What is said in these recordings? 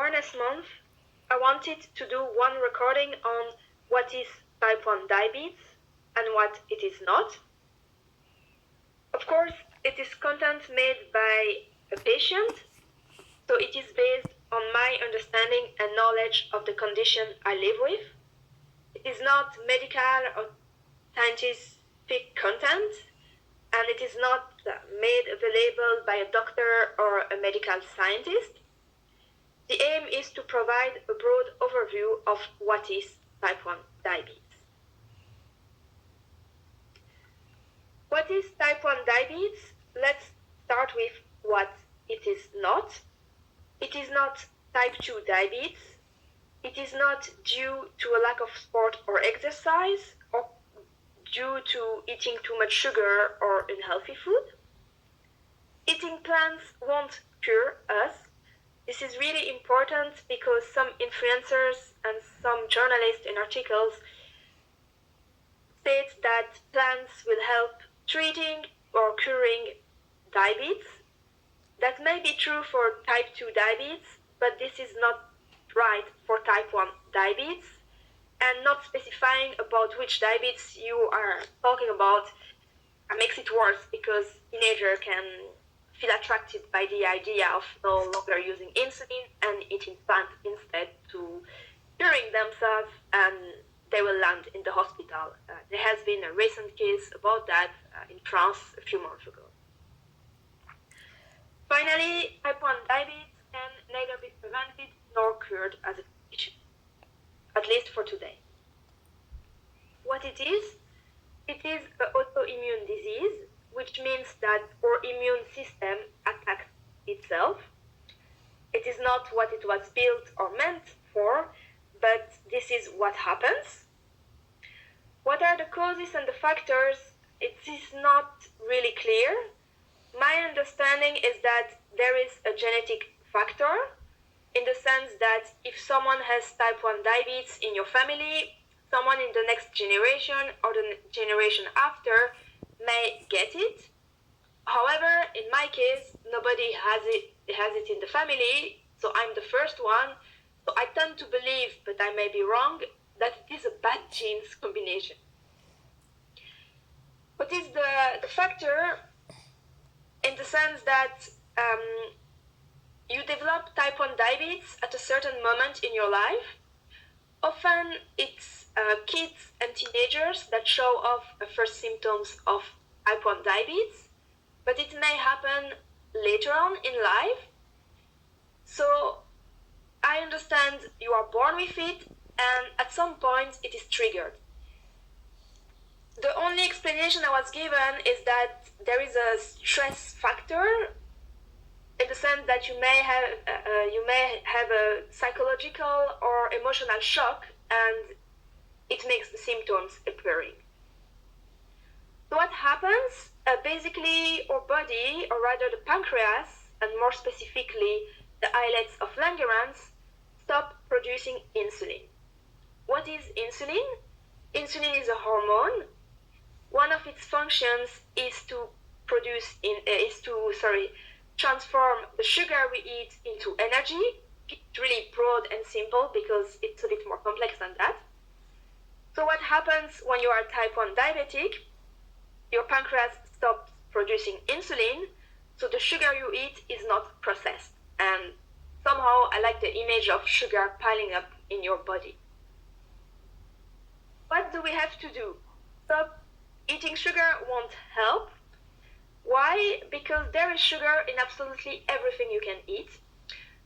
Awareness Month, I wanted to do one recording on what is type 1 diabetes and what it is not. Of course, it is content made by a patient, so it is based on my understanding and knowledge of the condition I live with. It is not medical or scientific content, and it is not made available by a doctor or a medical scientist. The aim is to provide a broad overview of what is type 1 diabetes. What is type 1 diabetes? Let's start with what it is not. It is not type 2 diabetes. It is not due to a lack of sport or exercise or due to eating too much sugar or unhealthy food. Eating plants won't cure us. This is really important because some influencers and some journalists in articles state that plants will help treating or curing diabetes. That may be true for type 2 diabetes, but this is not right for type 1 diabetes, and not specifying about which diabetes you are talking about makes it worse because teenagers can feel attracted by the idea of no longer using insulin and eating plants instead to curing themselves, and they will land in the hospital. There has been a recent case about that in France a few months ago. Finally, type 1 diabetes can neither be prevented nor cured as a condition, at least for today. What it is an autoimmune disease, which means that our immune system attacks itself. It is not what it was built or meant for, but this is what happens. What are the causes and the factors? It is not really clear. My understanding is that there is a genetic factor, in the sense that if someone has type 1 diabetes in your family, someone in the next generation or the generation after may get it. However, in my case, nobody has it in the family, so I'm the first one. So I tend to believe, but I may be wrong, that it is a bad genes combination. What is the factor? In the sense that you develop type 1 diabetes at a certain moment in your life. Often it's kids and teenagers that show off the first symptoms of type 1 diabetes, but it may happen later on in life. So I understand you are born with it, and at some point it is triggered. The only explanation I was given is that there is a stress factor, in the sense that you may have a psychological or emotional shock, and it makes the symptoms appearing. So what happens? Basically, our body, or rather the pancreas, and more specifically the islets of Langerhans, stop producing insulin. What is insulin? Insulin is a hormone. One of its functions is to transform the sugar we eat into energy. It's really broad and simple because it's a bit more complex than that. So what happens when you are type 1 diabetic? Your pancreas stops producing insulin, so the sugar you eat is not processed. And somehow I like the image of sugar piling up in your body. What do we have to do? Stop eating sugar won't help. Why? Because there is sugar in absolutely everything you can eat.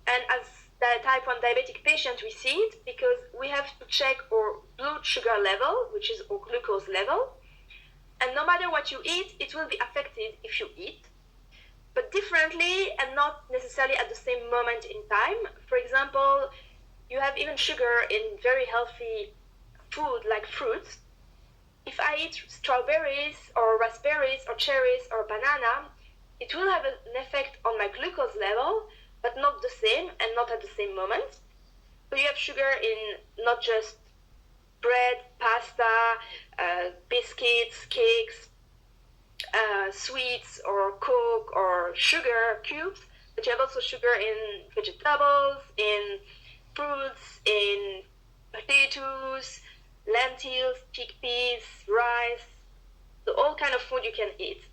And as the type 1 diabetic patient, we see it because we have to check our blood sugar level, which is our glucose level. And no matter what you eat, it will be affected if you eat, but differently and not necessarily at the same moment in time. For example, you have even sugar in very healthy food like fruits. If I eat strawberries or raspberries or cherries or banana, it will have an effect on my glucose level, but not the same and not at the same moment. So you have sugar in not just bread, pasta, biscuits, cakes, sweets or Coke or sugar cubes, but you have also sugar in vegetables, in fruits, in potatoes, lentils, chickpeas, rice, so all kind of food you can eat.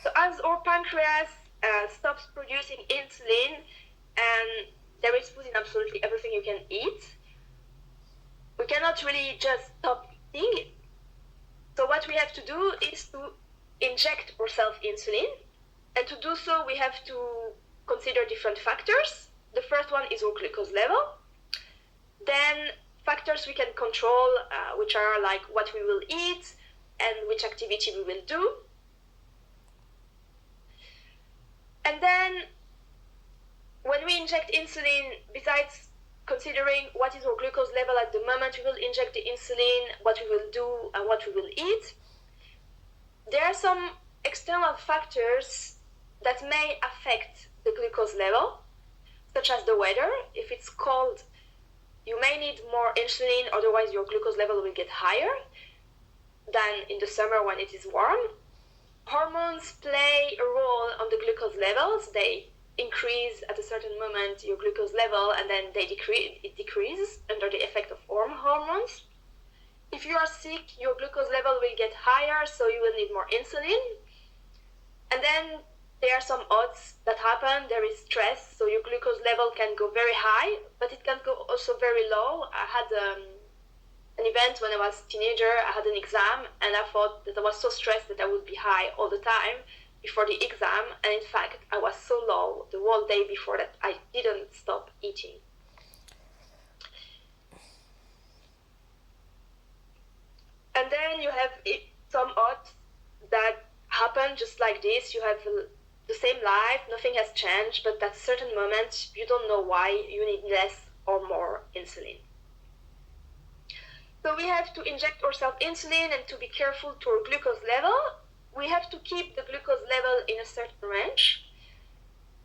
So as our pancreas stops producing insulin, and there is food in absolutely everything you can eat, we cannot really just stop eating. So what we have to do is to inject ourselves insulin, and to do so we have to consider different factors. The first one is our glucose level. Then factors we can control, which are like what we will eat and which activity we will do. And then when we inject insulin, besides considering what is our glucose level at the moment we will inject the insulin, what we will do and what we will eat, there are some external factors that may affect the glucose level, such as the weather. If it's cold, you may need more insulin, otherwise your glucose level will get higher than in the summer when it is warm. Hormones play a role on the glucose levels. They increase at a certain moment your glucose level, and then it decreases under the effect of hormones. If you are sick, your glucose level will get higher, so you will need more insulin. And then there are some odds that happen. There is stress, so your glucose level can go very high, but it can go also very low. I had an event when I was a teenager. I had an exam, and I thought that I was so stressed that I would be high all the time before the exam, and in fact I was so low the whole day before that I didn't stop eating. And then you have some odds that happen just like this. You have the same life, nothing has changed, but at certain moments you don't know why you need less or more insulin. So we have to inject ourselves insulin, and to be careful to our glucose level, we have to keep the glucose level in a certain range.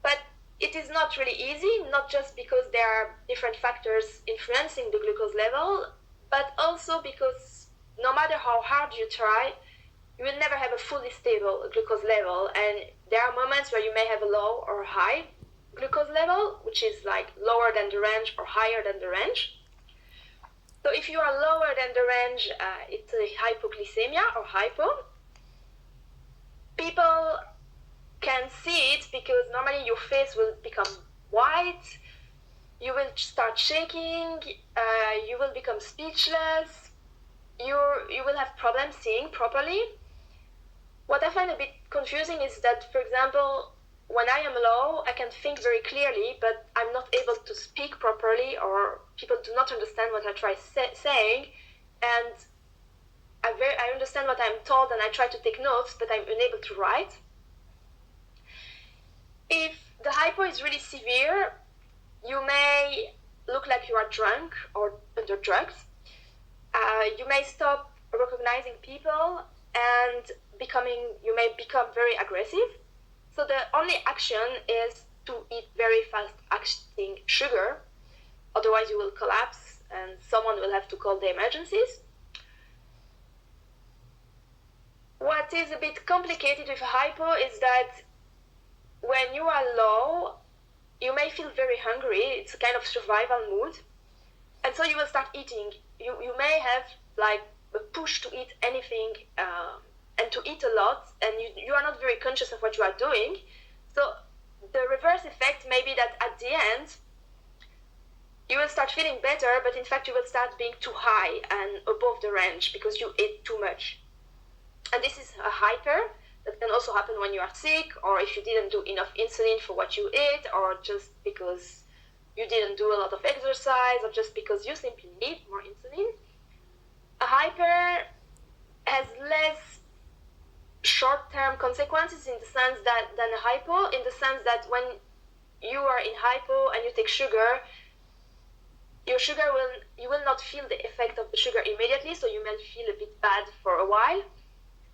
But it is not really easy, not just because there are different factors influencing the glucose level, but also because no matter how hard you try, you will never have a fully stable glucose level, and there are moments where you may have a low or high glucose level, which is like lower than the range or higher than the range. So if you are lower than the range, it's a hypoglycemia or hypo. People can see it because normally your face will become white, you will start shaking, you will become speechless, you will have problems seeing properly. What I find a bit confusing is that, for example, when I am low, I can think very clearly, but I'm not able to speak properly, or people do not understand what I try saying, and I understand what I'm told and I try to take notes, but I'm unable to write. If the hypo is really severe, you may look like you are drunk or under drugs. You may stop recognizing people, and you may become very aggressive. So the only action is to eat very fast-acting sugar, otherwise you will collapse and someone will have to call the emergencies. What is a bit complicated with hypo is that when you are low, you may feel very hungry. It's a kind of survival mood. And so you will start eating. You may have like a push to eat anything and to eat a lot, and you are not very conscious of what you are doing. So the reverse effect may be that at the end, you will start feeling better, but in fact you will start being too high and above the range because you ate too much. And this is a hyper that can also happen when you are sick, or if you didn't do enough insulin for what you ate, or just because you didn't do a lot of exercise, or just because you simply need more insulin. A hyper has less short-term consequences in the sense that than a hypo, in the sense that when you are in hypo and you take sugar, you will not feel the effect of the sugar immediately, so you may feel a bit bad for a while.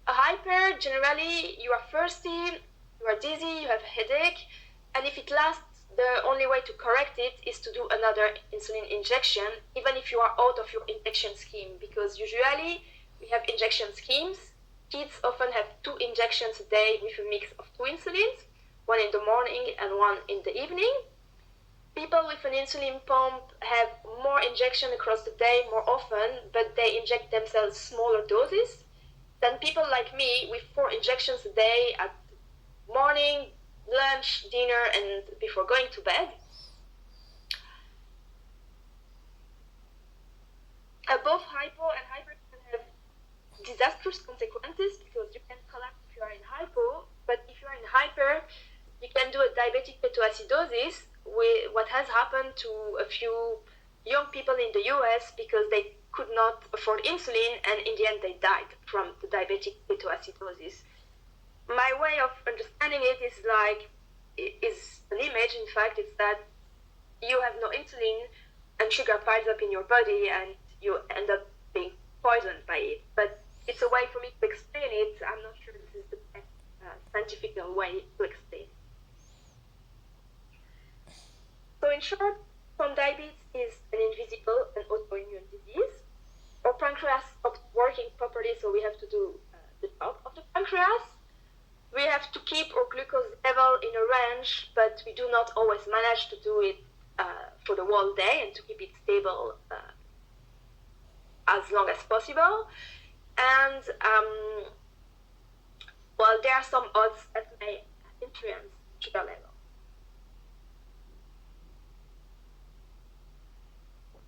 A hyper, generally, you are thirsty, you are dizzy, you have a headache, and if it lasts, the only way to correct it is to do another insulin injection, even if you are out of your injection scheme, because usually we have injection schemes. Kids often have 2 injections a day with a mix of 2 insulins. one in the morning and one in the evening. People with an insulin pump have more injection across the day more often, but they inject themselves smaller doses than people like me with 4 injections a day at morning, lunch, dinner, and before going to bed. Both hypo and hyper can have disastrous consequences because you can collapse if you are in hypo, but if you are in hyper, you can do a diabetic ketoacidosis. What has happened to a few young people in the US because they could not afford insulin, and in the end they died from the diabetic ketoacidosis. My way of understanding it is an image. In fact, it's that you have no insulin and sugar piles up in your body and you end up being poisoned by it. But it's a way for me to explain it. I'm not sure this is the best scientific way to explain it. So in short, diabetes is an invisible and autoimmune disease. Our pancreas stopped working properly, so we have to do the job of the pancreas. We have to keep our glucose level in a range, but we do not always manage to do it for the whole day and to keep it stable as long as possible. And well, there are some odds that may influence sugar level.